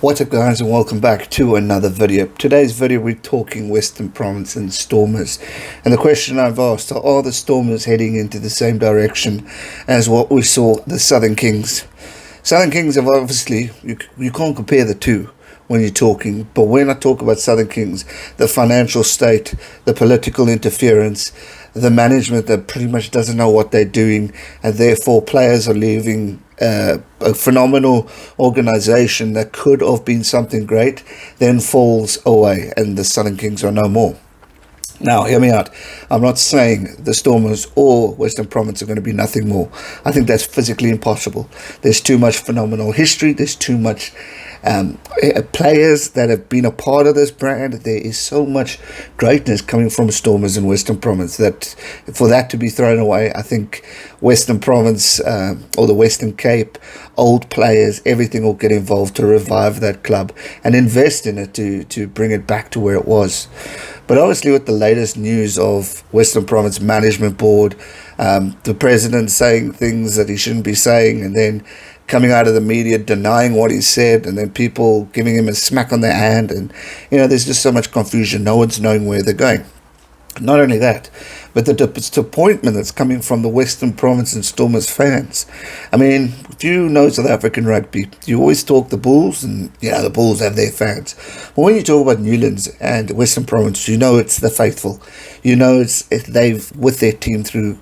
What's up guys, and welcome back to another video. Today's video we're talking Western Province and Stormers, and the question I've asked are the Stormers heading into the same direction as what we saw the Southern Kings? Southern Kings have obviously, you can't compare the two when you're talking, but when I talk about Southern Kings, the financial state, the political interference, the management that pretty much doesn't know what they're doing, and therefore players are leaving a phenomenal organization that could have been something great, then falls away and the Southern Kings are no more. Now, hear me out. I'm not saying the Stormers or Western Province are going to be nothing more. I think that's physically impossible. There's too much phenomenal history. There's too much players that have been a part of this brand. There is so much greatness coming from Stormers and Western Province that for that to be thrown away, I think Western Province or the Western Cape, old players, everything will get involved to revive that club and invest in it to bring it back to where it was. But obviously with the latest news of Western Province Management Board, the president saying things that he shouldn't be saying, and then coming out of the media denying what he said, and then people giving him a smack on the hand, and there's just so much confusion. No one's knowing where they're going. Not only that, but the disappointment that's coming from the Western Province and Stormers fans. I mean, if you know South African rugby, you always talk the Bulls, and the Bulls have their fans. But when you talk about Newlands and Western Province, it's the faithful. They've with their team through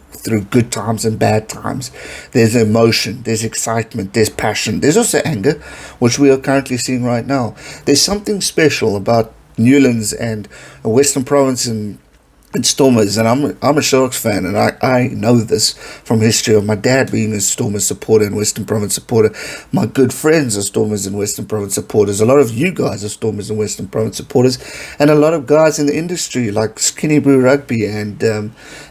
good times and bad times. There's emotion, there's excitement, there's passion. There's also anger, which we are currently seeing right now. There's something special about Newlands and Western Province and Stormers, and I'm a Sharks fan, and I know this from history of my dad being a Stormers supporter and Western Province supporter. My good friends are Stormers and Western Province supporters. A lot of you guys are Stormers and Western Province supporters, and a lot of guys in the industry like Skinny Brew Rugby and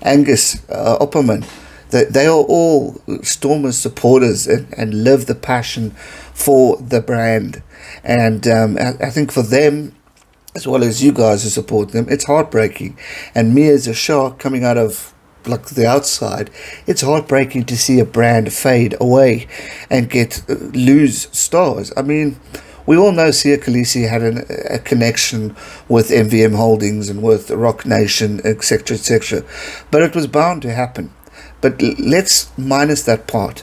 Angus Opperman. They are all Stormers supporters and live the passion for the brand, and I think for them, as well as you guys who support them, it's heartbreaking. And me as a Shark coming out of the outside, it's heartbreaking to see a brand fade away and lose stars. I mean, we all know Sia Khaleesi had a connection with MVM Holdings and with Rock Nation, etc., etc. But it was bound to happen. But let's minus that part.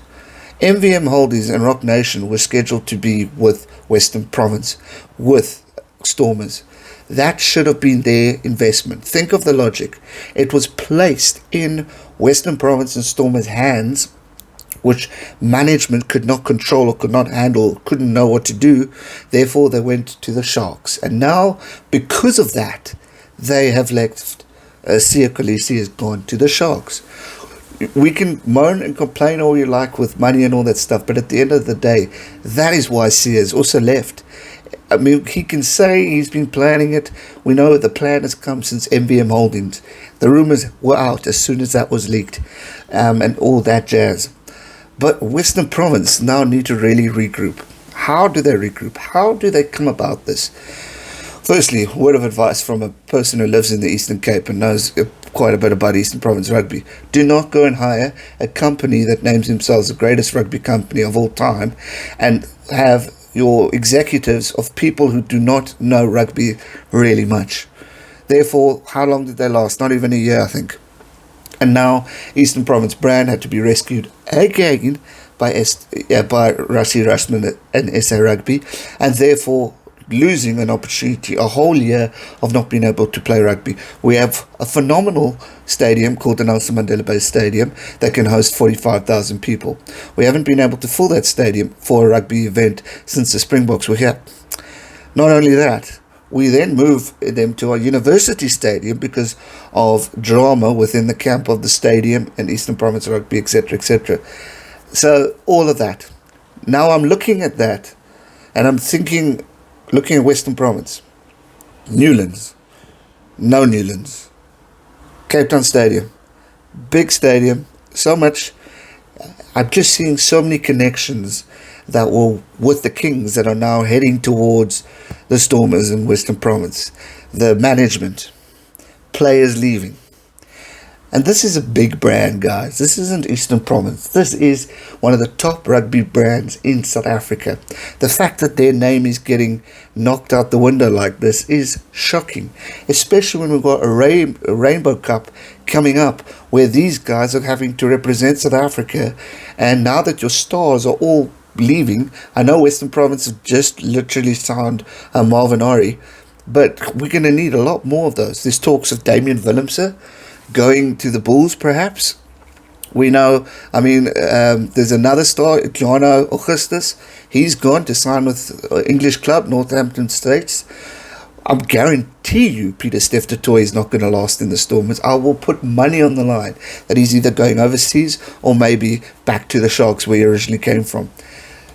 MVM Holdings and Rock Nation were scheduled to be with Western Province, with Stormers. That should have been their investment. Think of the logic. It was placed in Western Province and Stormers' hands, which management could not control or could not handle, couldn't know what to do. Therefore, they went to the Sharks. And now, because of that, they have left. Sia Khaleesi has gone to the Sharks. We can moan and complain all you like with money and all that stuff, but at the end of the day, that is why Sia has also left. I mean, he can say he's been planning it. We know the plan has come since MVM Holdings. The rumours were out as soon as that was leaked, and all that jazz. But Western Province now need to really regroup. How do they regroup? How do they come about this? Firstly, a word of advice from a person who lives in the Eastern Cape and knows quite a bit about Eastern Province Rugby. Do not go and hire a company that names themselves the greatest rugby company of all time and have your executives of people who do not know rugby really much. Therefore, how long did they last? Not even a year, I think. And now Eastern Province brand had to be rescued again by Rassie Russman and SA Rugby, and therefore losing an opportunity, a whole year of not being able to play rugby. We have a phenomenal stadium called the Nelson Mandela Bay Stadium that can host 45,000 people. We haven't been able to fill that stadium for a rugby event since the Springboks were here. Not only that, we then move them to our university stadium because of drama within the camp of the stadium and Eastern Province Rugby, etc., etc. So all of that. Now I'm looking at that and I'm thinking, looking at Western Province, Newlands, no Newlands, Cape Town Stadium, big stadium, so much. I'm just seeing so many connections that were with the Kings that are now heading towards the Stormers in Western Province. The management, players leaving. And this is a big brand, guys. This isn't Eastern Province. This is one of the top rugby brands in South Africa. The fact that their name is getting knocked out the window like this is shocking, especially when we've got a Rainbow Cup coming up where these guys are having to represent South Africa. And now that your stars are all leaving, I know Western Province have just literally signed Marvin Ari, but we're going to need a lot more of those. There's talks of Damian Willemse going to the Bulls, perhaps. We know, there's another star, Gianno Augustus. He's gone to sign with English club, Northampton States. I guarantee you Peter Steph Toy is not going to last in the Stormers. I will put money on the line that he's either going overseas or maybe back to the Sharks where he originally came from.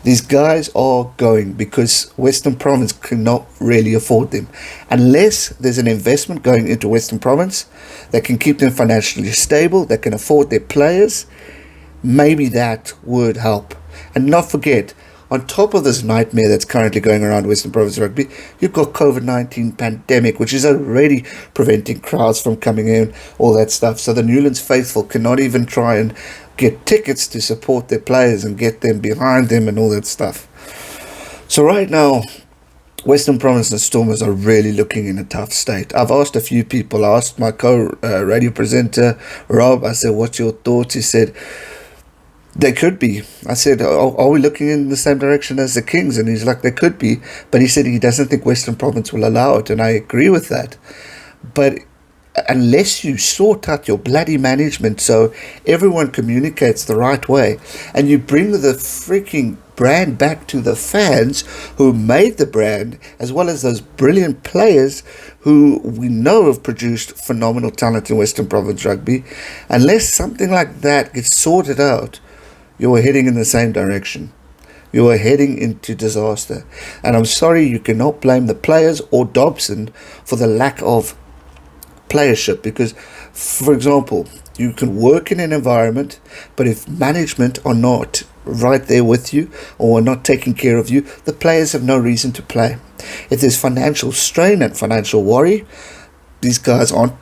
These guys are going because Western Province cannot really afford them. Unless there's an investment going into Western Province that can keep them financially stable, that can afford their players, maybe that would help. And not forget, on top of this nightmare that's currently going around Western Province Rugby, you've got COVID-19 pandemic, which is already preventing crowds from coming in, all that stuff. So the Newlands faithful cannot even try and get tickets to support their players and get them behind them and all that stuff. So right now, Western Province and Stormers are really looking in a tough state. I've asked a few people. I asked my co-radio presenter, Rob, I said, what's your thoughts? He said, they could be. I said, are we looking in the same direction as the Kings? And he's like, they could be. But he said he doesn't think Western Province will allow it. And I agree with that. But unless you sort out your bloody management so everyone communicates the right way and you bring the freaking brand back to the fans who made the brand, as well as those brilliant players who we know have produced phenomenal talent in Western Province Rugby, unless something like that gets sorted out, you are heading in the same direction. You are heading into disaster. And I'm sorry, you cannot blame the players or Dobson for the lack of playership, because, for example, you can work in an environment, but if management are not right there with you or are not taking care of you, the players have no reason to play. If there's financial strain and financial worry, these guys are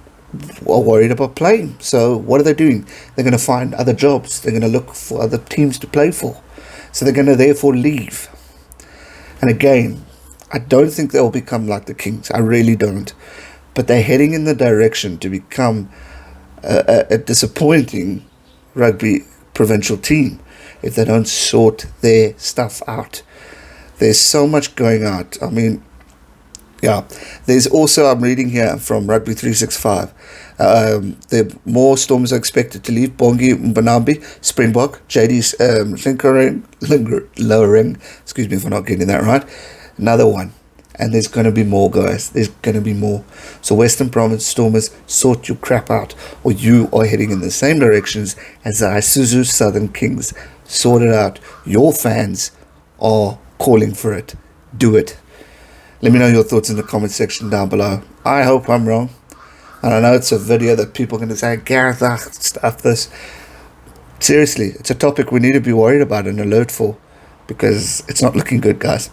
worried about playing. So what are they doing? They're going to find other jobs. They're going to look for other teams to play for. So they're going to therefore leave. And again, I don't think they'll become like the Kings. I really don't. But they're heading in the direction to become a disappointing rugby provincial team if they don't sort their stuff out. There's so much going out. There's also, I'm reading here from Rugby 365, the more Stormers are expected to leave. Bongi Mbanambi, Springbok, JD's Lowering, excuse me for not getting that right, another one. And there's going to be more, guys. There's going to be more. So Western Province Stormers, sort your crap out, or you are heading in the same directions as the Isuzu Southern Kings. Sort it out. Your fans are calling for it. Do it. Let me know your thoughts in the comment section down below. I hope I'm wrong. And I know it's a video that people are going to say, Gareth, stuff this. Seriously, it's a topic we need to be worried about and alert for, because it's not looking good, guys.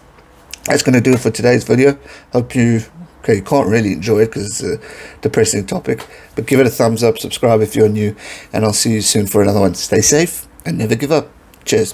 That's going to do it for today's video. Hope you can't really enjoy it because it's a depressing topic, but give it a thumbs up, subscribe if you're new, and I'll see you soon for another one. Stay safe and never give up. Cheers.